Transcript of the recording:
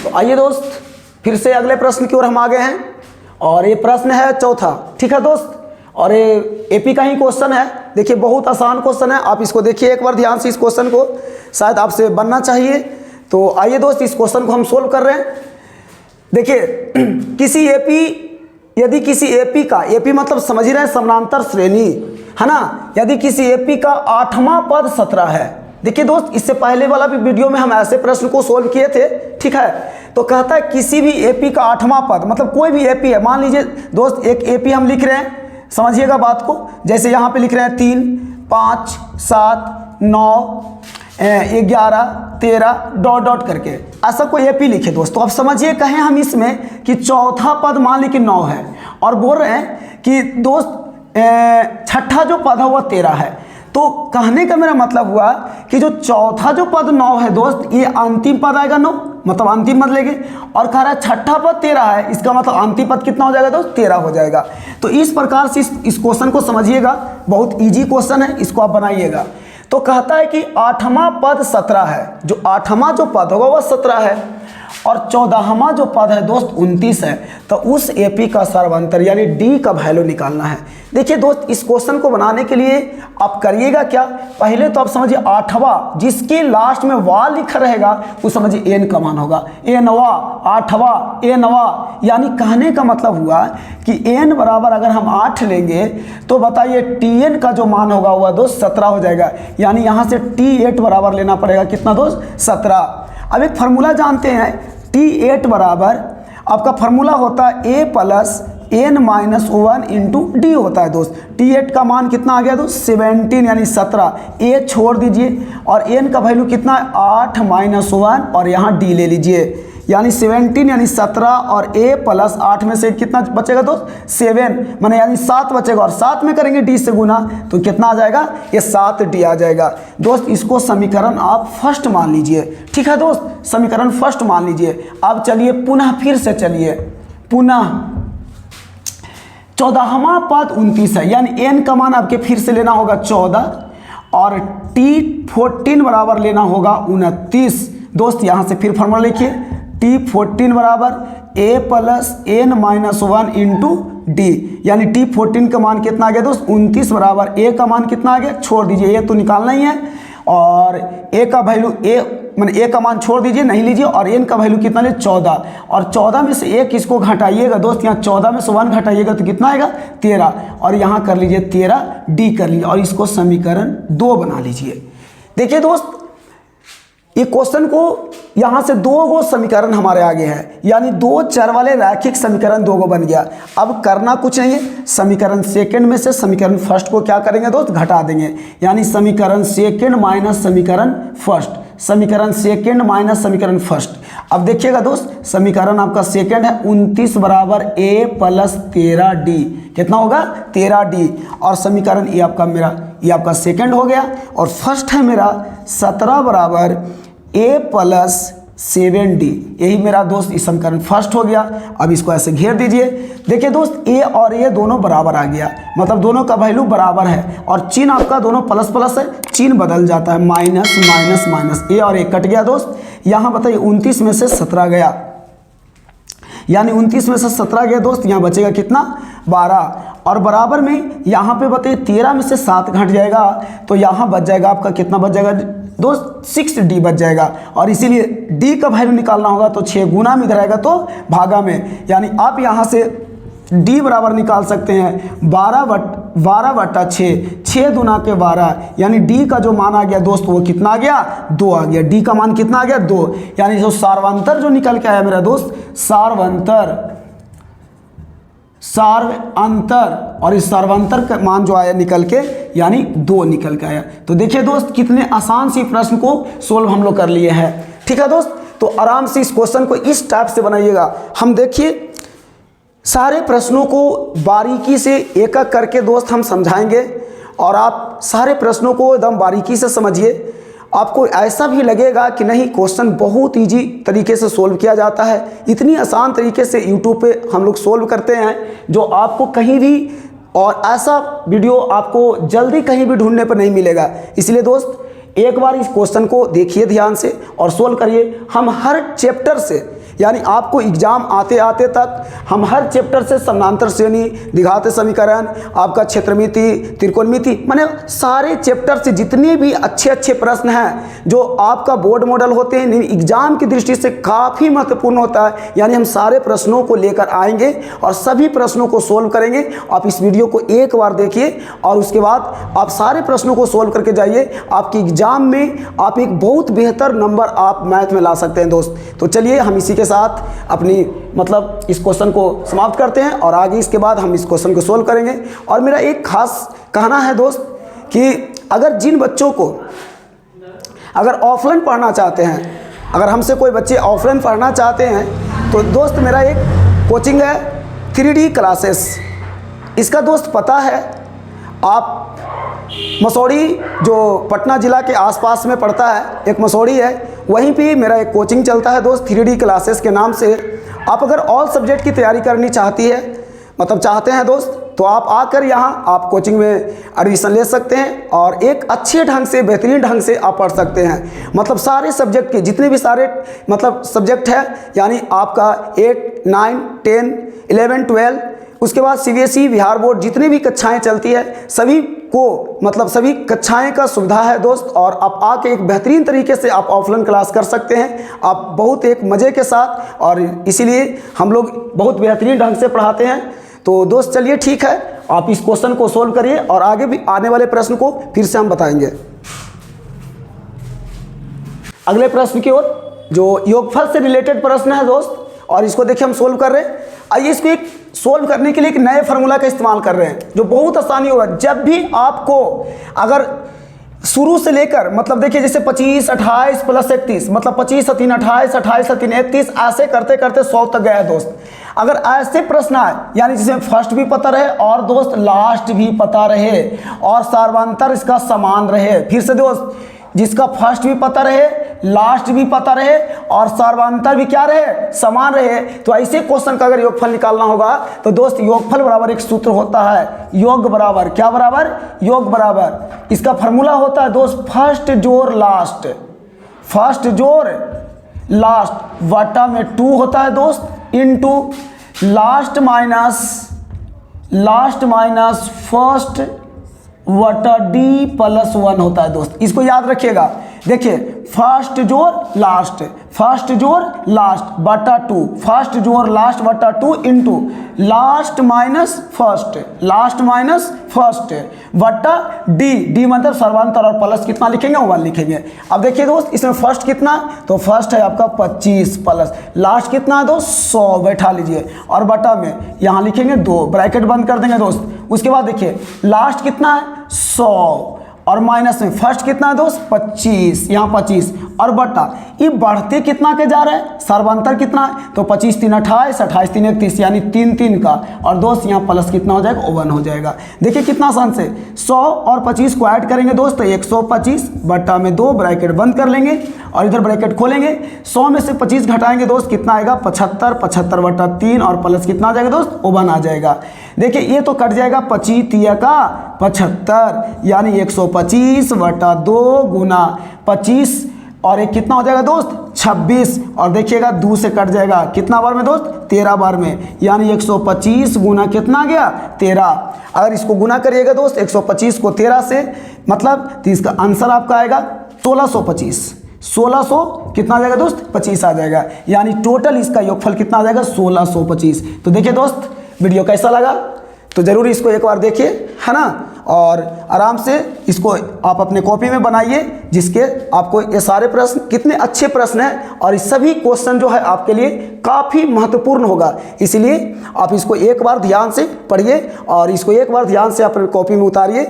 तो आइए दोस्त, फिर से अगले प्रश्न की ओर हम आ गए हैं और ये प्रश्न है चौथा। ठीक है दोस्त, और ये एपी का ही क्वेश्चन है। देखिए बहुत आसान क्वेश्चन है, आप इसको देखिए एक बार ध्यान से। इस क्वेश्चन को शायद आपसे बनना चाहिए। तो आइए दोस्त, इस क्वेश्चन को हम सोल्व कर रहे हैं। देखिए किसी एपी, यदि किसी एपी का, एपी मतलब समझ ही रहे हैं समानांतर श्रेणी, है ना। यदि किसी एपी का 8वां पद 17 है। देखिए दोस्त, इससे पहले वाला भी वीडियो में हम ऐसे प्रश्न को सोल्व किए थे। ठीक है, तो कहता है किसी भी एपी का 8वां पद, मतलब कोई भी एपी है। मान लीजिए दोस्त एक एपी हम लिख रहे हैं, समझिएगा बात को। जैसे यहाँ पे लिख रहे हैं 3, 5, 7, 9, 11, 13 डॉट डॉट करके ऐसा कोई एपी लिखे दोस्त। तो अब समझिए, कहें हम इसमें कि चौथा पद मान ली कि 9 है, और बोल रहे हैं कि दोस्त छठा जो पद है वह 13 है। तो कहने का मेरा मतलब हुआ कि जो चौथा जो पद 9 है दोस्त, ये अंतिम पद आएगा 9, मतलब अंतिम पद लेंगे। और कह रहा है छठा पद 13 है, इसका मतलब अंतिम पद कितना हो जाएगा दोस्त, 13 हो जाएगा। तो इस प्रकार से इस क्वेश्चन को समझिएगा, बहुत इजी क्वेश्चन है, इसको आप बनाइएगा। तो कहता है कि 8वां पद 17 है, जो 8वां जो पद होगा वह 17 है, और 14वां जो पद है दोस्त 29 है। तो उस एपी का सर्वांतर यानी डी का वैल्यू निकालना है। देखिए दोस्त, इस क्वेश्चन को बनाने के लिए आप करिएगा क्या, पहले तो आप समझिए 8वां जिसके लास्ट में वा लिखा रहेगा वो समझिए एन का मान होगा। एनवा, 8वां, एनवा, यानी कहने का मतलब हुआ कि एन बराबर अगर हम 8 लेंगे तो बताइए टी एन का जो मान होगा वह दोस्त 17 हो जाएगा। यानी यहाँ से T8 बराबर लेना पड़ेगा कितना दोस्त, 17। अब एक फार्मूला जानते हैं, T8 बराबर आपका फार्मूला होता है A plus n-1 into D होता है दोस्त। T8 का मान कितना आ गया दोस्त, 17 यानी 17। A छोड़ दीजिए और n का वैल्यू कितना है 8-1, और यहाँ D ले लीजिए, यानी 17 यानी 17, और A प्लस 8 में से कितना बचेगा दोस्त, 7, माने यानी 7 बचेगा, और 7 में करेंगे D से गुना तो कितना आ जाएगा, ये 7D आ जाएगा दोस्त। इसको समीकरण आप फर्स्ट मान लीजिए। ठीक है दोस्त, समीकरण फर्स्ट मान लीजिए। अब चलिए पुनः फिर से चलिए, पुनः 14वां पद 29 है, यानी n का मान आपके फिर से लेना होगा 14, और T14 बराबर लेना होगा 29 दोस्त। यहाँ से फिर फॉर्मूला लिखिए, T14 बराबर A plus n-1 into D, यानी T14 का मान कितना आ गया दोस्त, 29 बराबर A का मान कितना आ गया, छोड़ दीजिए, A तो निकालना ही है, और A का वैल्यू A का मान छोड़ दीजिए, नहीं लीजिए, और n का वैल्यू कितना ले 14, और 14 में से 1 इसको घटाइएगा दोस्त, यहाँ 14 में से 1 घटाइएगा तो कितना आएगा 13, और यहाँ कर लीजिए 13D कर लीजिए, और इसको समीकरण 2 बना लीजिए। देखिए दोस्त, ये क्वेश्चन को यहाँ से 2 गो समीकरण हमारे आगे हैं, यानी 2 चर वाले रैखिक समीकरण 2 गो बन गया। अब करना कुछ नहीं है, समीकरण सेकंड में से समीकरण फर्स्ट को क्या करेंगे दोस्त, घटा देंगे, यानी समीकरण सेकंड माइनस समीकरण फर्स्ट, समीकरण सेकंड माइनस समीकरण फर्स्ट। अब देखिएगा दोस्त, समीकरण आपका सेकंड है 29 बराबर A प्लस 13D, कितना होगा 13D, और समीकरण ये आपका सेकंड हो गया, और फर्स्ट है मेरा 17 बराबर A प्लस 7D, यही मेरा दोस्त इस समीकरण फर्स्ट हो गया। अब इसको ऐसे घेर दीजिए। देखिए दोस्त, A और A दोनों बराबर आ गया, मतलब दोनों का वैल्यू बराबर है, और चिन्ह आपका दोनों प्लस प्लस है, चिन्ह बदल जाता है, माइनस माइनस माइनस, A और A कट गया दोस्त। यहाँ बताइए 29 में से 17 गया, यानी 29 में से 17 गया दोस्त, यहाँ बचेगा कितना 12, और बराबर में यहाँ पे बताइए 13 में से 7 घट जाएगा, तो यहाँ बच जाएगा आपका कितना बच जाएगा दोस्त, 6D बच जाएगा, और इसीलिए D का वैल्यू निकालना होगा तो 6 गुना में रहेगा तो भागा में, यानी आप यहाँ से D बराबर निकाल सकते हैं 12/6, 6 दूना के 12, यानी D का जो मान आ गया दोस्त वो कितना आ गया, 2 आ गया। D का मान कितना आ गया 2, यानी जो सार्वंतर जो निकल के आया मेरा दोस्त, सार्वंतर, और इस सार्वंतर का मान जो आया निकल के, यानी 2 निकल के आया। तो देखिए दोस्त, कितने आसान सी प्रश्न को सोल्व हम लोग कर लिए हैं। ठीक है दोस्त, तो आराम से इस क्वेश्चन को इस टाइप से बनाइएगा। हम देखिए सारे प्रश्नों को बारीकी से एक एक करके दोस्त हम समझाएंगे, और आप सारे प्रश्नों को एकदम बारीकी से समझिए। आपको ऐसा भी लगेगा कि नहीं, क्वेश्चन बहुत इजी तरीके से सोल्व किया जाता है, इतनी आसान तरीके से यूट्यूब पे हम लोग सोल्व करते हैं जो आपको कहीं भी, और ऐसा वीडियो आपको जल्दी कहीं भी ढूंढने पर नहीं मिलेगा। इसलिए दोस्त एक बार इस क्वेश्चन को देखिए ध्यान से और सोल्व करिए। हम हर चैप्टर से यानी आपको एग्जाम आते आते तक हम हर चैप्टर से समानांतर श्रेणी, द्विघात समीकरण, आपका क्षेत्रमिति, त्रिकोणमिति, माने सारे चैप्टर से जितने भी अच्छे अच्छे प्रश्न हैं जो आपका बोर्ड मॉडल होते हैं, एग्जाम की दृष्टि से काफ़ी महत्वपूर्ण होता है, यानी हम सारे प्रश्नों को लेकर आएंगे और सभी प्रश्नों को सोल्व करेंगे। आप इस वीडियो को एक बार देखिए और उसके बाद आप सारे प्रश्नों को सोल्व करके जाइए। आपकी एग्जाम में आप एक बहुत बेहतर नंबर आप मैथ में ला सकते हैं दोस्त। तो चलिए हम इसी के साथ अपनी मतलब इस क्वेश्चन को समाप्त करते हैं और आगे इसके बाद हम इस क्वेश्चन को सोल्व करेंगे। और मेरा एक खास कहना है दोस्त कि अगर जिन बच्चों को अगर ऑफलाइन पढ़ना चाहते हैं, अगर हमसे कोई बच्चे ऑफलाइन पढ़ना चाहते हैं तो दोस्त मेरा एक कोचिंग है 3D क्लासेस। इसका दोस्त पता है आप मसौड़ी जो पटना ज़िला के आसपास में पड़ता है, एक मसौड़ी है, वहीं पे मेरा एक कोचिंग चलता है दोस्त 3D क्लासेस के नाम से। आप अगर ऑल सब्जेक्ट की तैयारी करनी चाहती है मतलब चाहते हैं दोस्त, तो आप आकर यहाँ आप कोचिंग में एडमिशन ले सकते हैं और एक अच्छे ढंग से, बेहतरीन ढंग से आप पढ़ सकते हैं। मतलब सारे सब्जेक्ट के जितने भी सारे मतलब सब्जेक्ट है, यानी आपका 8, 9, 10, 11, 12, उसके बाद CBSE बिहार बोर्ड जितनी भी कक्षाएं चलती है सभी को मतलब सभी कक्षाएं का सुविधा है दोस्त। और आप आके एक बेहतरीन तरीके से आप ऑफलाइन क्लास कर सकते हैं, आप बहुत एक मज़े के साथ, और इसीलिए हम लोग बहुत बेहतरीन ढंग से पढ़ाते हैं। तो दोस्त चलिए ठीक है, आप इस क्वेश्चन को सोल्व करिए और आगे भी आने वाले प्रश्न को फिर से हम बताएंगे। अगले प्रश्न की ओर जो योगफल से रिलेटेड प्रश्न है दोस्त, और इसको देखिए हम सोल्व कर रहे हैं। आइए इसको एक सोल्व करने के लिए एक नए फार्मूला का इस्तेमाल कर रहे हैं जो बहुत आसानी होगा। जब भी आपको अगर शुरू से लेकर मतलब देखिए जैसे 25, 28 प्लस 31 मतलब 25 से 3 28, 28 से 3 31, ऐसे करते करते 100 तक गया है दोस्त। अगर ऐसे प्रश्न आए यानी जिसमें फर्स्ट भी पता रहे और दोस्त लास्ट भी पता रहे और सर्वांतर इसका समान रहे, फिर से दोस्त जिसका फर्स्ट भी पता रहे, लास्ट भी पता रहे और सर्वांतर भी क्या रहे, समान रहे, तो ऐसे क्वेश्चन का अगर योगफल निकालना होगा तो दोस्त योगफल बराबर एक सूत्र होता है, योग बराबर क्या बराबर, योग बराबर इसका फार्मूला होता है दोस्त फर्स्ट जोड़ लास्ट, फर्स्ट जोड़ लास्ट वटा में 2 होता है दोस्त, इनटू लास्ट माइनस फर्स्ट वटा D प्लस 1 होता है दोस्त। इसको याद रखिएगा। देखिए फर्स्ट जोड़ लास्ट, फर्स्ट जोड़ लास्ट बटा 2, फर्स्ट जोड़ लास्ट बटा 2 इंटू लास्ट माइनस फर्स्ट बटा D मतलब सर्वांतर, और प्लस कितना लिखेंगे 1 लिखेंगे। अब देखिए दोस्त इसमें फर्स्ट कितना, तो फर्स्ट है आपका 25 प्लस लास्ट कितना है दोस्त 100 बैठा लीजिए, और बटा में यहाँ लिखेंगे 2, ब्रैकेट बंद कर देंगे दोस्त। उसके बाद देखिए लास्ट कितना है 100 और माइनस में फर्स्ट कितना है दोस्त 25, यहाँ 25 और बटा ये बढ़ते कितना के जा रहा है, सर्वांतर कितना है, तो 25 3 28, 28 3 31 यानी 3 3 का, और दोस्त यहाँ प्लस कितना हो जाएगा 1 हो जाएगा। देखिए कितना आसान से 100 और 25 को ऐड करेंगे दोस्त तो 125 बटा में 2, ब्रैकेट बंद कर लेंगे और इधर ब्रैकेट खोलेंगे। 100 में से 25 घटाएंगे दोस्त कितना आएगा 75, 75 बटा 3 और प्लस कितना आ जाएगा दोस्त 1 आ जाएगा। देखिए ये तो कट जाएगा 25 3 का 75 यानी 125 बटा 2 गुना 25 और एक कितना हो जाएगा दोस्त 26, और देखिएगा 2 से कट जाएगा कितना बार में दोस्त 13 बार में, यानी 125 गुना कितना आ गया 13। अगर इसको गुना करिएगा दोस्त 125 को 13 से मतलब तो इसका आंसर आपका आएगा 1625, 1600 कितना आ जाएगा दोस्त 25 आ जाएगा, यानी टोटल इसका योगफल कितना आ जाएगा 1625। तो देखिए दोस्त वीडियो कैसा लगा तो ज़रूर इसको एक बार देखिए, है ना, और आराम से इसको आप अपने कॉपी में बनाइए जिसके आपको ये सारे प्रश्न कितने अच्छे प्रश्न हैं और इस सभी क्वेश्चन जो है आपके लिए काफ़ी महत्वपूर्ण होगा। इसलिए आप इसको एक बार ध्यान से पढ़िए और इसको एक बार ध्यान से अपने कॉपी में उतारिए।